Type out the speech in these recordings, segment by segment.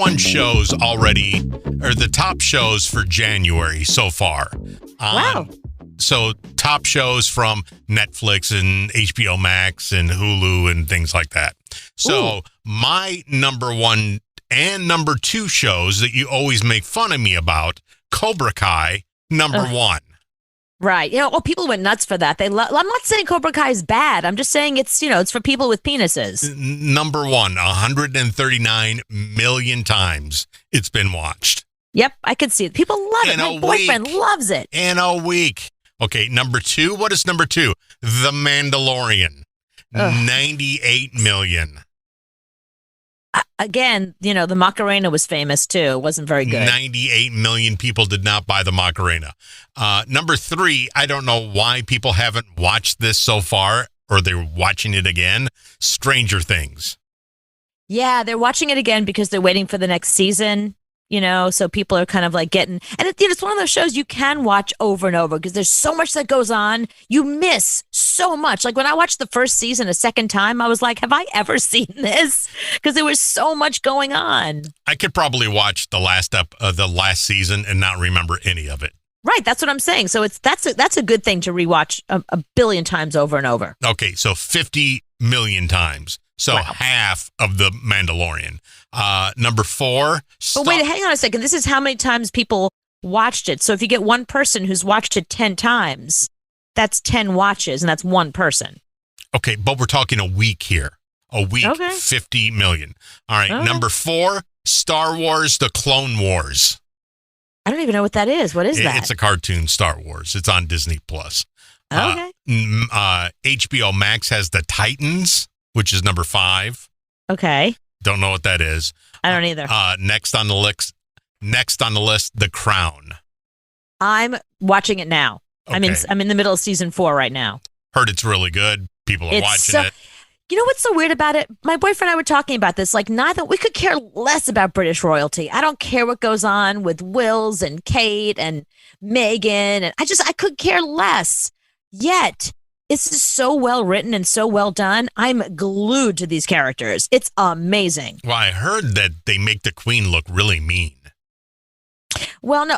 one shows already, or the top shows for January so far. Wow. So top shows from Netflix and HBO Max and Hulu and things like that. So my number one and number two shows that you always make fun of me about, Cobra Kai, number one. Right. People went nuts for that. I'm not saying Cobra Kai is bad. I'm just saying it's for people with penises. Number one, 139 million times it's been watched. Yep, I could see it. People love it. My boyfriend loves it. In a week. Okay, number two. What is number two? The Mandalorian. 98 million. Again, the Macarena was famous too. It wasn't very good. 98 million people did not buy the Macarena. Number three, I don't know why people haven't watched this so far, or they're watching it again. Stranger Things. Yeah, they're watching it again because they're waiting for the next season. So people are kind of like getting, and it's one of those shows you can watch over and over because there's so much that goes on. You miss so much. Like when I watched the first season a second time, I was like, have I ever seen this? Because there was so much going on. I could probably watch the last season and not remember any of it. Right, that's what I'm saying. So that's a good thing to rewatch a billion times over and over. Okay, so 50 million times. So half of the Mandalorian. Number four. But wait, hang on a second. This is how many times people watched it. So if you get one person who's watched it 10 times, that's 10 watches, and that's one person. Okay, but we're talking a week here. A week, 50 million. All right, number four, Star Wars, The Clone Wars. I don't even know what that is. What is that? It's a cartoon, Star Wars. It's on Disney+. Okay. HBO Max has The Titans, which is number 5. Okay. Don't know what that is. I don't either. Next on the list, The Crown. I'm watching it now. Okay. I'm in the middle of season 4 right now. Heard it's really good. People are watching it. You know what's so weird about it? My boyfriend and I were talking about this. Like, we could care less about British royalty. I don't care what goes on with Wills and Kate and Meghan, and I could care less. Yet, it's just so well written and so well done. I'm glued to these characters. It's amazing. Well, I heard that they make the Queen look really mean. Well, no.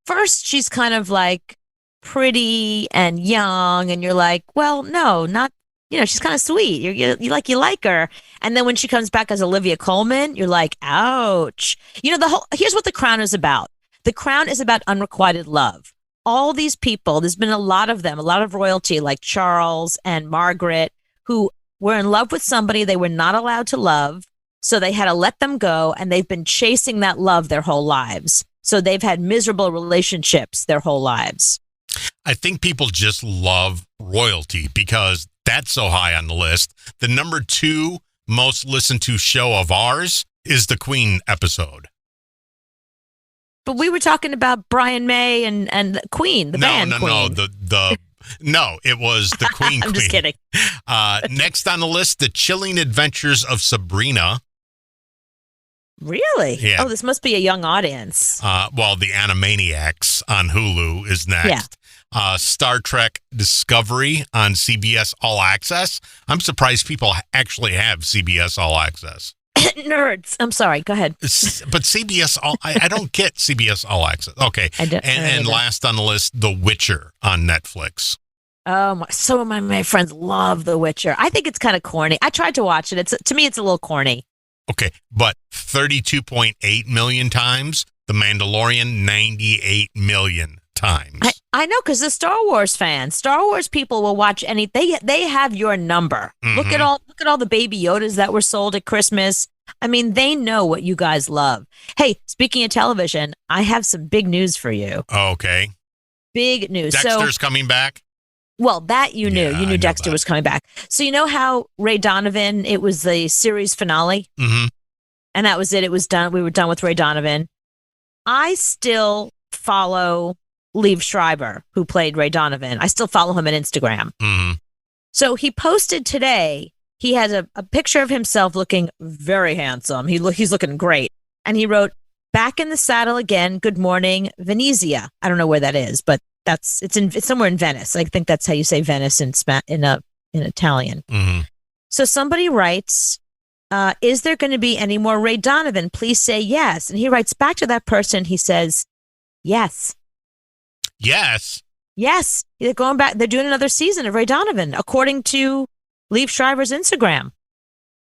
First, she's kind of like pretty and young, and you're like, well, no, not. She's kind of sweet. You like her. And then when she comes back as Olivia Colman, you're like, ouch. Here's what The Crown is about. The Crown is about unrequited love. All these people, there's been a lot of them, a lot of royalty like Charles and Margaret, who were in love with somebody they were not allowed to love. So they had to let them go, and they've been chasing that love their whole lives. So they've had miserable relationships their whole lives. I think people just love royalty because that's so high on the list. The number 2 most listened to show of ours is the Queen episode. But we were talking about Brian May and the Queen, the band Queen. No, it was the Queen. I'm just kidding. Next on the list, The Chilling Adventures of Sabrina. Really? Yeah. Oh, this must be a young audience. Well, The Animaniacs on Hulu is next. Yeah. Star Trek Discovery on CBS All Access. I'm surprised people actually have CBS All Access. Nerds. I'm sorry. Go ahead. But CBS All, I don't get CBS All Access. Okay. And last on the list, The Witcher on Netflix. Oh, some of my friends love The Witcher. I think it's kind of corny. I tried to watch it. To me, it's a little corny. Okay, but 32.8 million times. The Mandalorian, 98 million times. I know, because the Star Wars fans, Star Wars people will watch they have your number. Mm-hmm. Look at all the Baby Yodas that were sold at Christmas. I mean, they know what you guys love. Hey, speaking of television, I have some big news for you. Okay. Big news. Dexter's coming back? Well, that you knew. You knew Dexter was coming back. So you know how Ray Donovan, it was the series finale? Mm-hmm. And that was it. It was done. We were done with Ray Donovan. I still follow Liev Schreiber, who played Ray Donovan. I still follow him on Instagram. Mm-hmm. So he posted today, he had a picture of himself looking very handsome. He's looking great. And he wrote, "Back in the saddle again. Good morning, Venezia." I don't know where that is, but it's somewhere in Venice. I think that's how you say Venice in Italian. Mm-hmm. So somebody writes, is there going to be any more Ray Donovan? Please say yes. And he writes back to that person. He says, yes. Yes. Yes. They're going back. They're doing another season of Ray Donovan, according to Liev Schreiber's Instagram.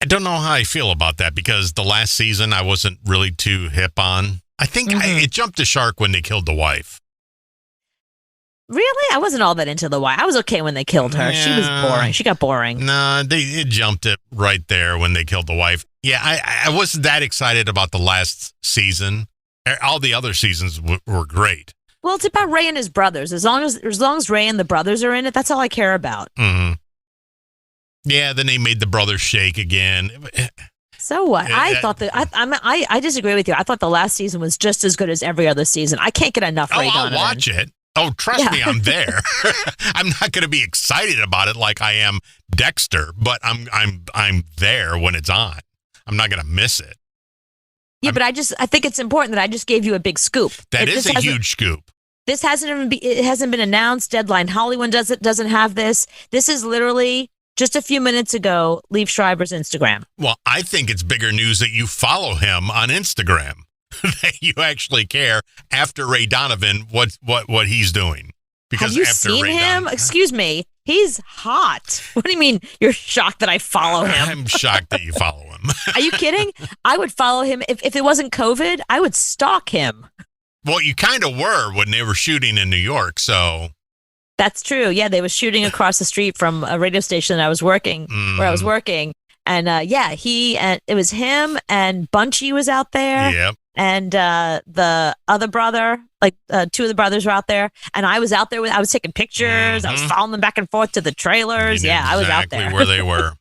I don't know how I feel about that because the last season I wasn't really too hip on. I think it jumped the shark when they killed the wife. Really? I wasn't all that into the wife. I was okay when they killed her. She was boring. She got boring. No, it jumped it right there when they killed the wife. Yeah, I wasn't that excited about the last season. All the other seasons were great. Well, it's about Ray and his brothers. As long as Ray and the brothers are in it, that's all I care about. Mm-hmm. Yeah, then they made the brothers shake again. So what? I thought that I disagree with you. I thought the last season was just as good as every other season. I can't get enough Ray Donovan. I'll watch it. Oh, trust me, I'm there. I'm not going to be excited about it like I am Dexter, but I'm there when it's on. I'm not going to miss it. Yeah, but I think it's important that I just gave you a big scoop. That is a huge scoop. This hasn't been announced. Deadline Hollywood doesn't have this. This is literally just a few minutes ago, Liev Schreiber's Instagram. Well, I think it's bigger news that you follow him on Instagram. That you actually care after Ray Donovan what he's doing. Because have you after seen Ray him? Excuse me. He's hot. What do you mean you're shocked that I follow him? I'm shocked that you follow him. Are you kidding? I would follow him. If it wasn't COVID, I would stalk him. Well, you kind of were when they were shooting in New York, so. That's true. Yeah, they were shooting across the street from a radio station that I was working, where I was working. And it was him and Bunchy was out there. Yep. And the other brother, two of the brothers were out there, and I was out there I was taking pictures. I was following them back and forth to the trailers. Yeah, I was out there. Exactly where they were.